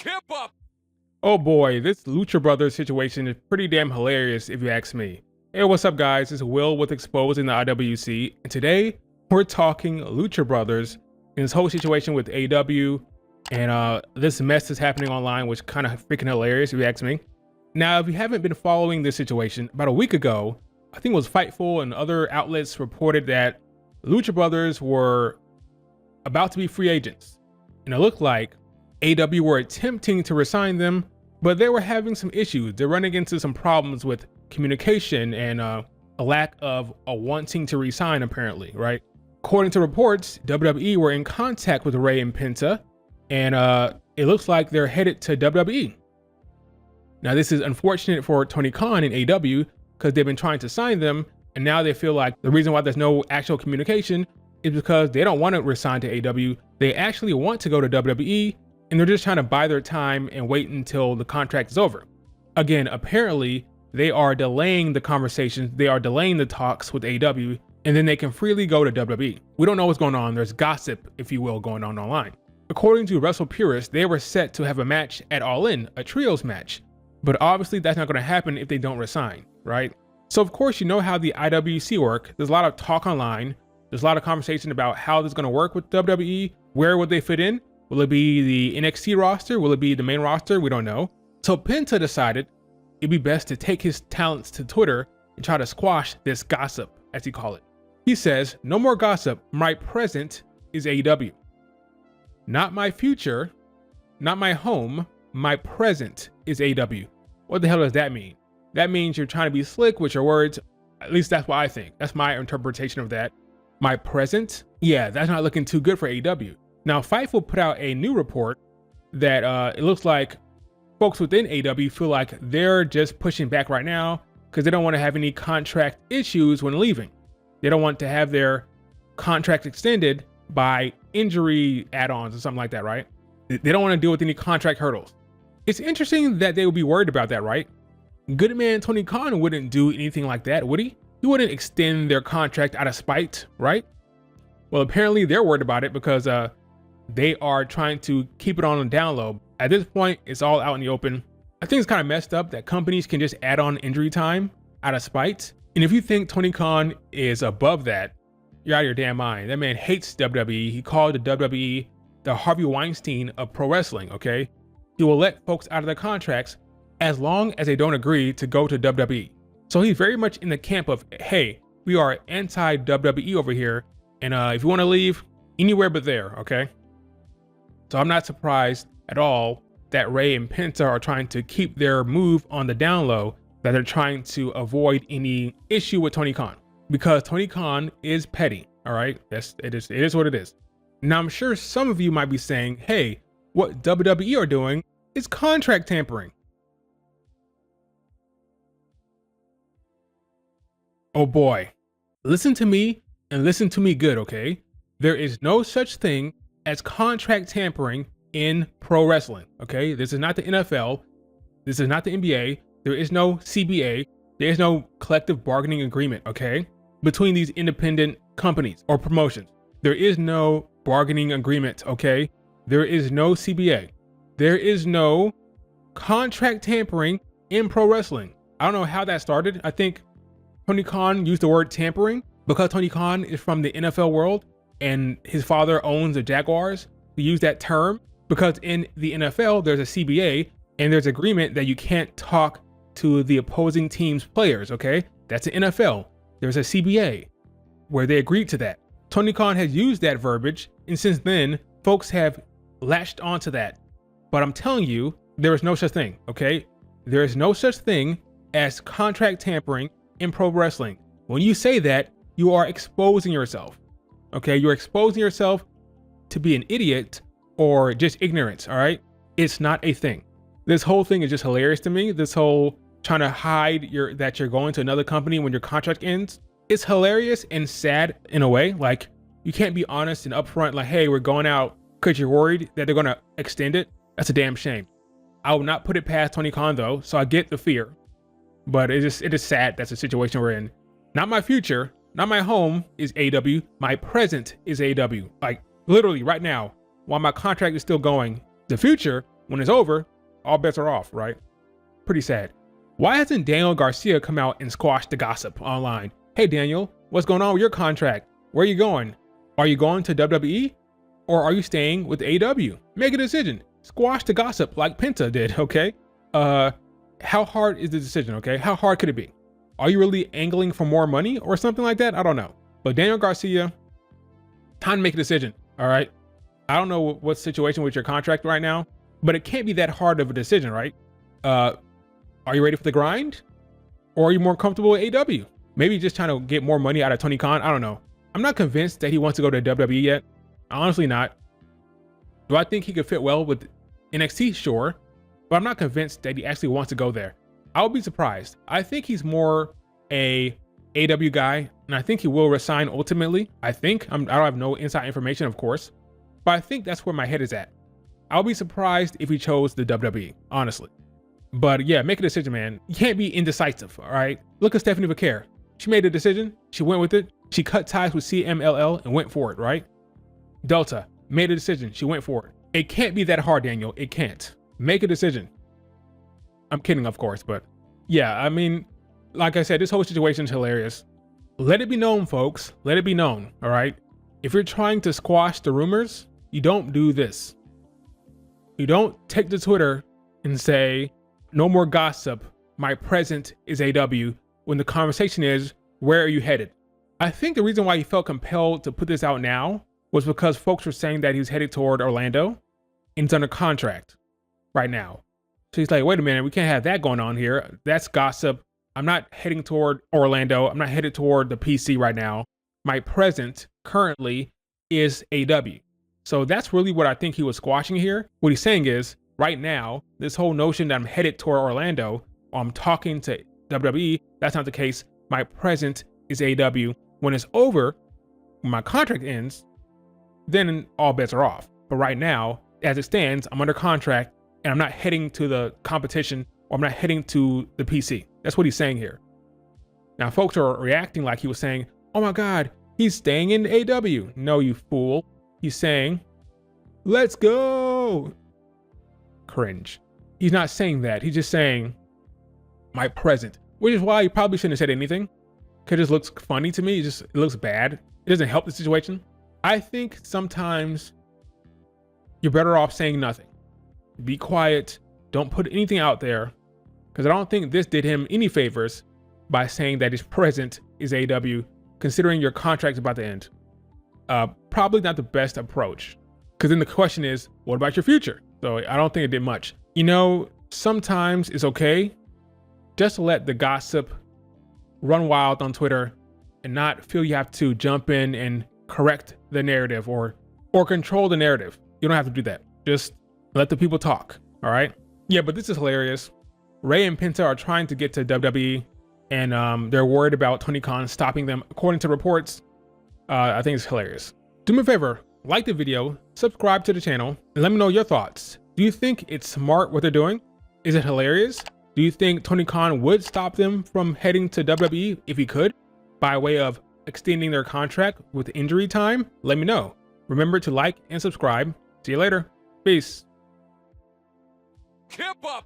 hip hop. Oh boy, this Lucha Brothers situation is pretty damn hilarious if you ask me. Hey, what's up guys? It's Will with Exposing the IWC, and today we're talking Lucha Brothers and this whole situation with AW and this mess that's happening online, which kind of freaking hilarious if you ask me. Now, if you haven't been following this situation, about a week ago, I think it was Fightful and other outlets reported that Lucha Brothers were about to be free agents, and it looked like AW were attempting to resign them, but they were having some issues. They're running into some problems with communication and a lack of wanting to resign, apparently, right? According to reports, WWE were in contact with Ray and Penta, and it looks like they're headed to WWE. Now, this is unfortunate for Tony Khan and AW because they've been trying to sign them, and now they feel like the reason why there's no actual communication is because they don't want to resign to AW. They actually want to go to WWE, and they're just trying to buy their time and wait until the contract is over. Again, apparently, they are delaying the conversations, they are delaying the talks with AW, and then they can freely go to WWE. We don't know what's going on. There's gossip, if you will, going on online. According to Wrestle Purists, they were set to have a match at All In, a trios match. But obviously that's not going to happen if they don't resign, right? So of course, you know how the IWC work. There's a lot of talk online. There's a lot of conversation about how this is going to work with WWE. Where would they fit in? Will it be the NXT roster? Will it be the main roster? We don't know. So Penta decided it'd be best to take his talents to Twitter and try to squash this gossip, as he called it. He says, "No more gossip. My present is AEW. Not my future, not my home. My present is AEW." What the hell does that mean? That means you're trying to be slick with your words. At least that's what I think. That's my interpretation of that. My present? Yeah, that's not looking too good for AEW. Now, Fightful put out a new report that it looks like folks within AEW feel like they're just pushing back right now because they don't want to have any contract issues when leaving. They don't want to have their contract extended by injury add-ons or something like that, right? They don't want to deal with any contract hurdles. It's interesting that they would be worried about that, right? Good man Tony Khan wouldn't do anything like that, would he? He wouldn't extend their contract out of spite, right? Well, apparently they're worried about it because they are trying to keep it on the down low. At this point, it's all out in the open. I think it's kind of messed up that companies can just add on injury time out of spite. And if you think Tony Khan is above that, you're out of your damn mind. That man hates WWE. He called the WWE the Harvey Weinstein of pro wrestling, okay? He will let folks out of their contracts as long as they don't agree to go to WWE. So he's very much in the camp of, hey, we are anti-WWE over here. And if you want to leave, anywhere but there, okay? So I'm not surprised at all that Ray and Penta are trying to keep their move on the down low, that they're trying to avoid any issue with Tony Khan, because Tony Khan is petty, all right? It is what it is. Now, I'm sure some of you might be saying, hey, what WWE are doing is contract tampering. Oh boy, listen to me and listen to me good, okay? There is no such thing as contract tampering in pro wrestling, okay? This is not the NFL. This is not the NBA. There is no CBA. There is no collective bargaining agreement, okay? Between these independent companies or promotions. There is no bargaining agreement, okay? There is no CBA. There is no contract tampering in pro wrestling. I don't know how that started. I think Tony Khan used the word tampering because Tony Khan is from the NFL world and his father owns the Jaguars. He used that term because in the NFL, there's a CBA and there's agreement that you can't talk to the opposing team's players, okay? That's the NFL. There's a CBA where they agreed to that. Tony Khan has used that verbiage, and since then, folks have latched onto that. But I'm telling you, there is no such thing, okay? There is no such thing as contract tampering in pro wrestling. When you say that, you are exposing yourself, okay? You're exposing yourself to be an idiot or just ignorance, all right? It's not a thing. This whole thing is just hilarious to me. This whole trying to hide that you're going to another company when your contract ends. It's hilarious and sad in a way. Like, you can't be honest and upfront like, hey, we're going out because you're worried that they're going to extend it. That's a damn shame. I will not put it past Tony Khan though, so I get the fear. But it is sad that's the situation we're in. Not my future, not my home is AW. My present is AW. Like, literally right now, while my contract is still going, the future When it's over, all bets are off, right? Pretty sad. Why hasn't Daniel Garcia come out and squashed the gossip online? Hey Daniel, what's going on with your contract? Where are you going? Are you going to WWE? Or are you staying with AEW? Make a decision. Squash the gossip like Penta did, okay? How hard is the decision, okay? How hard could it be? Are you really angling for more money or something like that? I don't know. But Daniel Garcia, time to make a decision, all right? I don't know what situation with your contract right now, but it can't be that hard of a decision, right? Are you ready for the grind? Or are you more comfortable with AEW? Maybe just trying to get more money out of Tony Khan. I don't know. I'm not convinced that he wants to go to WWE yet. Honestly not. Do I think he could fit well with NXT? Sure. But I'm not convinced that he actually wants to go there. I'll be surprised. I think he's more a AEW guy, and I think he will resign ultimately. I don't have no inside information, of course, but I think that's where my head is at. I'll be surprised if he chose the WWE, honestly. But yeah, make a decision, man. You can't be indecisive, all right? Look at Stephanie Vaquer. She made a decision. She went with it. She cut ties with CMLL and went for it, right? Delta made a decision. She went for it. It can't be that hard, Daniel. It can't. Make a decision. I'm kidding, of course, but yeah, I mean, like I said, this whole situation is hilarious. Let it be known, folks. Let it be known, all right? If you're trying to squash the rumors, you don't do this. You don't take to Twitter and say, no more gossip, my present is AW, when the conversation is, where are you headed? I think the reason why he felt compelled to put this out now was because folks were saying that he was headed toward Orlando and he's under contract right now. So he's like, wait a minute, we can't have that going on here. That's gossip. I'm not heading toward Orlando. I'm not headed toward the PC right now. My present currently is AW. So that's really what I think he was squashing here. What he's saying is, right now, this whole notion that I'm headed toward Orlando, or I'm talking to WWE, that's not the case. My present is AW. When it's over, when my contract ends, then all bets are off. But right now, as it stands, I'm under contract and I'm not heading to the competition, or I'm not heading to the PC. That's what he's saying here. Now, folks are reacting like he was saying, oh my God, he's staying in AW. No, you fool. He's saying, let's go. Cringe. He's not saying that. He's just saying my present, which is why he probably shouldn't have said anything. Because it just looks funny to me. It looks bad. It doesn't help the situation. I think sometimes you're better off saying nothing. Be quiet. Don't put anything out there. Because I don't think this did him any favors by saying that his present is AW, considering your contract's about to end. Probably not the best approach. Because then the question is, what about your future? So I don't think it did much. You know, sometimes it's okay just to let the gossip run wild on Twitter and not feel you have to jump in and correct the narrative or control the narrative. You don't have to do that. Just let the people talk, all right? Yeah, but this is hilarious. Ray and Penta are trying to get to WWE and they're worried about Tony Khan stopping them, according to reports. I think it's hilarious. Do me a favor, like the video, subscribe to the channel, and let me know your thoughts. Do you think it's smart what they're doing? Is it hilarious? Do you think Tony Khan would stop them from heading to WWE if he could, by way of extending their contract with injury time? Let me know. Remember to like and subscribe. See you later. Peace. Kip up!